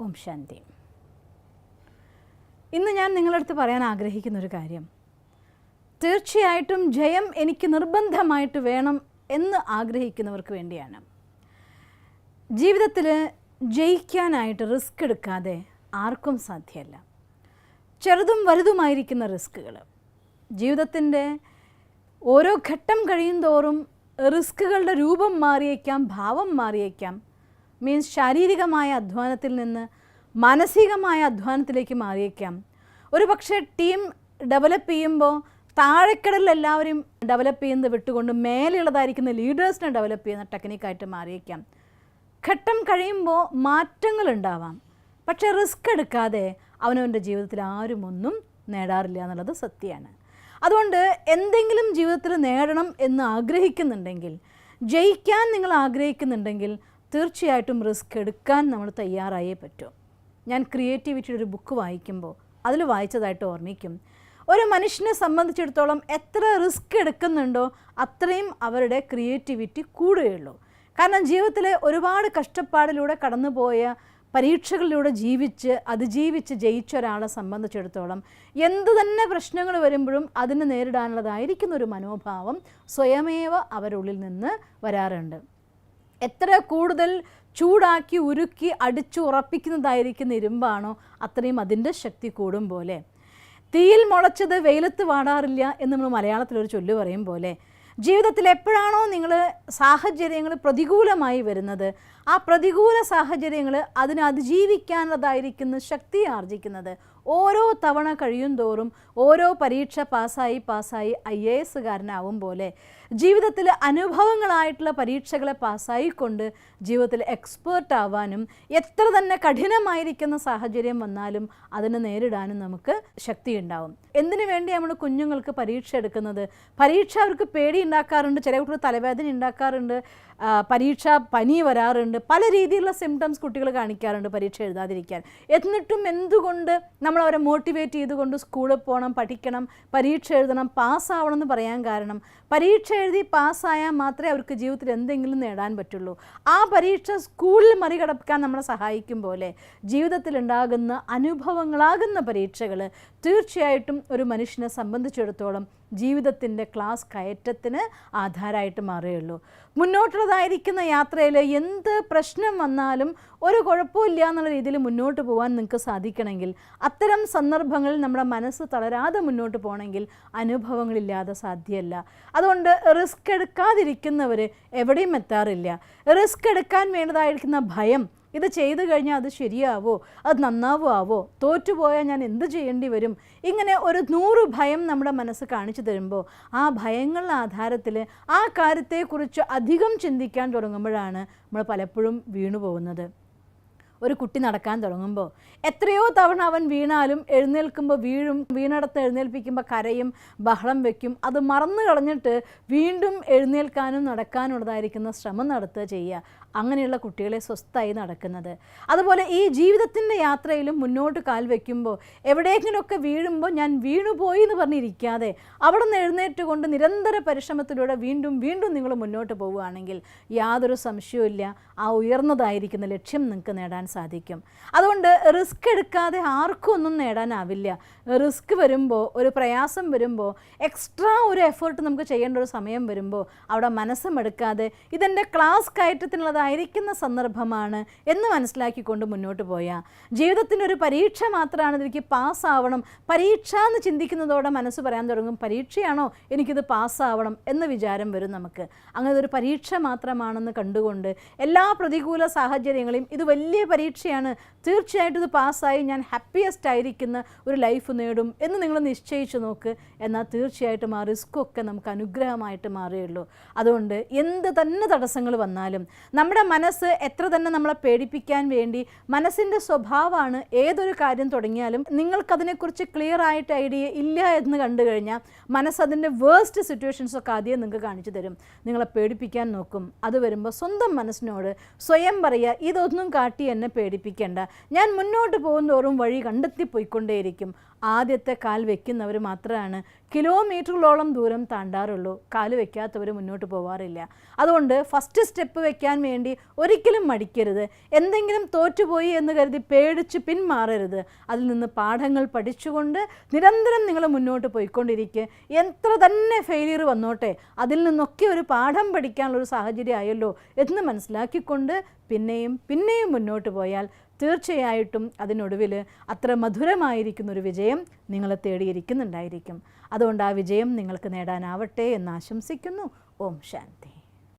ഓം ശാന്തി. ഇന്ന് ഞാൻ നിങ്ങളുടെ അടുത്ത് പറയാൻ ആഗ്രഹിക്കുന്നൊരു കാര്യം, തീർച്ചയായിട്ടും ജയം എനിക്ക് നിർബന്ധമായിട്ട് വേണം എന്ന് ആഗ്രഹിക്കുന്നവർക്ക് വേണ്ടിയാണ്. ജീവിതത്തിൽ ജയിക്കാനായിട്ട് റിസ്ക് എടുക്കാതെ ആർക്കും സാധ്യമല്ല. ചെറുതും വലുതുമായിരിക്കുന്ന റിസ്ക്കുകൾ, ജീവിതത്തിൻ്റെ ഓരോ ഘട്ടം കഴിയും തോറും റിസ്ക്കുകളുടെ രൂപം മാറിയേക്കാം, ഭാവം മാറിയേക്കാം. മീൻസ് ശാരീരികമായ അധ്വാനത്തിൽ നിന്ന് മാനസികമായ അധ്വാനത്തിലേക്ക് മാറിയേക്കാം. ഒരു പക്ഷേ ടീം ഡെവലപ്പ് ചെയ്യുമ്പോൾ താഴെക്കടലിൽ എല്ലാവരും ഡെവലപ്പ് ചെയ്യുന്നത് വിട്ടുകൊണ്ട് മേലെയുള്ളതായിരിക്കുന്ന ലീഡേഴ്സിനെ ഡെവലപ്പ് ചെയ്യുന്ന ടെക്നിക്കായിട്ട് മാറിയേക്കാം. ഘട്ടം കഴിയുമ്പോൾ മാറ്റങ്ങളുണ്ടാവാം. പക്ഷേ റിസ്ക് എടുക്കാതെ അവനവൻ്റെ ജീവിതത്തിൽ ആരും ഒന്നും നേടാറില്ല എന്നുള്ളത് സത്യമാണ്. അതുകൊണ്ട് എന്തെങ്കിലും ജീവിതത്തിൽ നേടണം എന്ന് ആഗ്രഹിക്കുന്നുണ്ടെങ്കിൽ, ജയിക്കാൻ നിങ്ങൾ ആഗ്രഹിക്കുന്നുണ്ടെങ്കിൽ തീർച്ചയായിട്ടും റിസ്ക് എടുക്കാൻ നമ്മൾ തയ്യാറായേ പറ്റൂ. ഞാൻ ക്രിയേറ്റിവിറ്റിയുടെ ഒരു ബുക്ക് വായിക്കുമ്പോൾ അതിൽ വായിച്ചതായിട്ട് ഓർമ്മിക്കും, ഒരു മനുഷ്യനെ സംബന്ധിച്ചിടത്തോളം എത്ര റിസ്ക് എടുക്കുന്നുണ്ടോ അത്രയും അവരുടെ ക്രിയേറ്റിവിറ്റി കൂടുകയുള്ളൂ. കാരണം ജീവിതത്തിലെ ഒരുപാട് കഷ്ടപ്പാടിലൂടെ കടന്നുപോയ, പരീക്ഷകളിലൂടെ അതിജീവിച്ച് ജയിച്ച ഒരാളെ സംബന്ധിച്ചിടത്തോളം എന്തു തന്നെ പ്രശ്നങ്ങൾ വരുമ്പോഴും അതിനെ നേരിടാനുള്ളതായിരിക്കുന്ന ഒരു മനോഭാവം സ്വയമേവ അവരുള്ളിൽ നിന്ന് വരാറുണ്ട്. എത്ര കൂടുതൽ ചൂടാക്കി ഉരുക്കി അടിച്ചു ഉറപ്പിക്കുന്നതായിരിക്കുന്ന ഇരുമ്പാണോ അത്രയും അതിൻ്റെ ശക്തി കൂടും പോലെ, തീയിൽ മുളച്ചത് വെയിലത്ത് വാടാറില്ല എന്ന് നമ്മൾ മലയാളത്തിലൊരു ചൊല്ല് പറയും പോലെ, ജീവിതത്തിൽ എപ്പോഴാണോ നിങ്ങൾ സാഹചര്യങ്ങൾ പ്രതികൂലമായി വരുന്നത്, ആ പ്രതികൂല സാഹചര്യങ്ങൾ അതിനെ അതിജീവിക്കാനുള്ളതായിരിക്കുന്ന ശക്തി ആർജിക്കുന്നത് ഓരോ തവണ കഴിയും തോറും ഓരോ പരീക്ഷ പാസ്സായി IAS-കാരനാവും പോലെ ജീവിതത്തിൽ അനുഭവങ്ങളായിട്ടുള്ള പരീക്ഷകളെ പാസ്സായിക്കൊണ്ട് ജീവിതത്തിൽ എക്സ്പേർട്ട് ആവാനും എത്ര തന്നെ കഠിനമായിരിക്കുന്ന സാഹചര്യം വന്നാലും അതിനെ നേരിടാനും നമുക്ക് ശക്തിയുണ്ടാവും. എന്തിനു വേണ്ടി നമ്മൾ കുഞ്ഞുങ്ങൾക്ക് പരീക്ഷ എടുക്കുന്നത്? പരീക്ഷ അവർക്ക് പേടി ഉണ്ടാക്കാറുണ്ട്, ചില കുട്ടികൾ തലവേദന ഉണ്ടാക്കാറുണ്ട്, പരീക്ഷ പനി വരാറുണ്ട്, പല രീതിയിലുള്ള സിംറ്റംസ് കുട്ടികൾ കാണിക്കാറുണ്ട് പരീക്ഷ എഴുതാതിരിക്കാൻ. എന്നിട്ടും എന്തുകൊണ്ട് നമ്മൾ അവരെ മോട്ടിവേറ്റ് ചെയ്തുകൊണ്ട് സ്കൂളിൽ പോകണം, പഠിക്കണം, പരീക്ഷ എഴുതണം, പാസ്സാവണം എന്ന് പറയാൻ കാരണം, പരീക്ഷ എഴുതി പാസ്സായാൽ മാത്രമേ അവർക്ക് ജീവിതത്തിൽ എന്തെങ്കിലും നേടാൻ പറ്റുള്ളൂ. ആ പരീക്ഷ സ്കൂളിൽ മറികടക്കാൻ നമ്മളെ സഹായിക്കും പോലെ ജീവിതത്തിലുണ്ടാകുന്ന അനുഭവങ്ങളാകുന്ന പരീക്ഷകൾ തീർച്ചയായിട്ടും ഒരു മനുഷ്യനെ സംബന്ധിച്ചിടത്തോളം ജീവിതത്തിൻ്റെ ക്ലാസ് കയറ്റത്തിന് ആധാരമായിട്ട് മാറുകയുള്ളൂ. മുന്നോട്ടുള്ളതായിരിക്കുന്ന യാത്രയിൽ എന്ത് പ്രശ്നം വന്നാലും ഒരു കുഴപ്പമില്ല എന്നുള്ള രീതിയിൽ മുന്നോട്ട് പോകാൻ നിങ്ങൾക്ക് സാധിക്കണമെങ്കിൽ, അത്തരം സന്ദർഭങ്ങളിൽ നമ്മുടെ മനസ്സ് തളരാതെ മുന്നോട്ട് പോകണമെങ്കിൽ അനുഭവങ്ങളില്ലാതെ സാധ്യമല്ല. അതുകൊണ്ട് റിസ്ക് എടുക്കാതിരിക്കുന്നവർ എവിടെയും എത്താറില്ല. റിസ്ക് എടുക്കാൻ വേണ്ടതായിരിക്കുന്ന ഭയം, ഇത് ചെയ്തു കഴിഞ്ഞാൽ അത് ശരിയാവോ, അത് നന്നാവോ, തോറ്റുപോയാൽ ഞാൻ എന്ത് ചെയ്യേണ്ടി വരും, ഇങ്ങനെ ഒരു 100 ഭയം നമ്മുടെ മനസ്സ് കാണിച്ചു തരുമ്പോൾ ആ ഭയങ്ങളുടെ ആധാരത്തിൽ ആ കാര്യത്തെക്കുറിച്ച് അധികം ചിന്തിക്കാൻ തുടങ്ങുമ്പോഴാണ് നമ്മൾ പലപ്പോഴും വീണു പോകുന്നത്. ഒരു കുട്ടി നടക്കാൻ തുടങ്ങുമ്പോൾ എത്രയോ തവണ അവൻ വീണാലും എഴുന്നേൽക്കുമ്പോൾ വീഴും, വീണടത്ത് എഴുന്നേൽപ്പിക്കുമ്പോൾ കരയും, ബഹളം വയ്ക്കും. അത് മറന്നു കളഞ്ഞിട്ട് വീണ്ടും എഴുന്നേൽക്കാനും നടക്കാനുള്ളതായിരിക്കുന്ന ശ്രമം നടത്തുക ചെയ്യുക. അങ്ങനെയുള്ള കുട്ടികളെ സ്വസ്ഥമായി നടക്കുന്നത്. അതുപോലെ ഈ ജീവിതത്തിൻ്റെ യാത്രയിലും മുന്നോട്ട് കാൽ വയ്ക്കുമ്പോൾ എവിടെയെങ്കിലുമൊക്കെ വീഴുമ്പോൾ ഞാൻ വീണുപോയി എന്ന് പറഞ്ഞിരിക്കാതെ അവിടെ നിന്ന് എഴുന്നേറ്റുകൊണ്ട് നിരന്തര പരിശ്രമത്തിലൂടെ വീണ്ടും നിങ്ങൾ മുന്നോട്ട് പോവുകയാണെങ്കിൽ യാതൊരു സംശയവുമില്ല, ആ ഉയർന്നതായിരിക്കുന്ന ലക്ഷ്യം നിങ്ങൾക്ക് നേടാൻ സാധിക്കും. അതുകൊണ്ട് റിസ്ക് എടുക്കാതെ ആർക്കും ഒന്നും നേടാനാവില്ല. റിസ്ക് വരുമ്പോൾ, ഒരു പ്രയാസം വരുമ്പോൾ, എക്സ്ട്രാ ഒരു എഫേർട്ട് നമുക്ക് ചെയ്യേണ്ട ഒരു സമയം വരുമ്പോൾ അവിടെ മനസ്സുമെടുക്കാതെ ഇതെൻ്റെ ക്ലാസ് കയറ്റത്തിനുള്ളതായിരിക്കുന്ന സന്ദർഭമാണ് എന്ന് മനസ്സിലാക്കിക്കൊണ്ട് മുന്നോട്ട് പോയാൽ ജീവിതത്തിൻ്റെ ഒരു പരീക്ഷ മാത്രമാണ്, എനിക്ക് പാസ്സാവണം, പരീക്ഷ എന്ന് ചിന്തിക്കുന്നതോടെ മനസ്സ് പറയാൻ തുടങ്ങും പരീക്ഷയാണോ എനിക്കിത് പാസ്സാവണം എന്ന വിചാരം വരും നമുക്ക്. അങ്ങനെ ഒരു പരീക്ഷ മാത്രമാണെന്ന് കണ്ടുകൊണ്ട് എല്ലാ പ്രതികൂല സാഹചര്യങ്ങളെയും ഇത് വലിയ പരീക്ഷയാണ്, തീർച്ചയായിട്ടും ഇത് പാസ്സായി ഞാൻ ഹാപ്പിയസ്റ്റ് ആയിരിക്കുന്ന ഒരു ലൈഫ് നേടും എന്ന് നിങ്ങൾ നിശ്ചയിച്ച് നോക്ക്. എന്നാൽ തീർച്ചയായിട്ടും ആ റിസ്ക്കൊക്കെ നമുക്ക് അനുഗ്രഹമായിട്ട് മാറുകയുള്ളൂ. അതുകൊണ്ട് എന്ത് തന്നെ തടസ്സങ്ങൾ വന്നാലും നമ്മുടെ മനസ്സ് എത്ര തന്നെ നമ്മളെ പേടിപ്പിക്കാൻ വേണ്ടി, മനസ്സിൻ്റെ സ്വഭാവമാണ് ഏതൊരു കാര്യം തുടങ്ങിയാലും നിങ്ങൾക്കതിനെക്കുറിച്ച് ക്ലിയർ ആയിട്ട് ഐഡിയ ഇല്ല എന്ന് കണ്ടു കഴിഞ്ഞാൽ മനസ്സതിൻ്റെ വേഴ്സ്റ്റ് സിറ്റുവേഷൻസൊക്കെ ആദ്യം നിങ്ങൾക്ക് കാണിച്ചു തരും, നിങ്ങളെ പേടിപ്പിക്കാൻ നോക്കും. അത് വരുമ്പോൾ സ്വന്തം മനസ്സിനോട് സ്വയം പറയുക, ഇതൊന്നും കാട്ടി എന്നെ പേടിപ്പിക്കേണ്ട, ഞാൻ മുന്നോട്ട് പോകുന്തോറും വഴി കണ്ടെത്തി പോയിക്കൊണ്ടേയിരിക്കും. ആദ്യത്തെ കാൽ വയ്ക്കുന്നവർ മാത്രമാണ് കിലോമീറ്ററുകളോളം ദൂരം താണ്ടാറുള്ളൂ. കാല് വയ്ക്കാത്തവർ മുന്നോട്ട് പോവാറില്ല. അതുകൊണ്ട് ഫസ്റ്റ് സ്റ്റെപ്പ് വയ്ക്കാൻ വേണ്ടി ഒരിക്കലും മടിക്കരുത്. എന്തെങ്കിലും തോറ്റുപോയി എന്ന് കരുതി പേടിച്ച് പിന്മാറരുത്. അതിൽ നിന്ന് പാഠങ്ങൾ പഠിച്ചുകൊണ്ട് നിരന്തരം നിങ്ങൾ മുന്നോട്ട് പോയിക്കൊണ്ടിരിക്കുക. എത്ര തന്നെ ഫെയിലിയർ വന്നോട്ടെ, അതിൽ നിന്നൊക്കെ ഒരു പാഠം പഠിക്കാനുള്ളൊരു സാഹചര്യം ആയല്ലോ എന്ന് മനസ്സിലാക്കിക്കൊണ്ട് പിന്നെയും പിന്നെയും മുന്നോട്ട് പോയാൽ തീർച്ചയായിട്ടും അതിനൊടുവിൽ അത്ര മധുരമായിരിക്കുന്നൊരു വിജയം നിങ്ങളെ തേടിയിരിക്കുന്നുണ്ടായിരിക്കും. അതുകൊണ്ട് ആ വിജയം നിങ്ങൾക്ക് നേടാനാവട്ടെ എന്ന് ആശംസിക്കുന്നു. ഓം ശാന്തി.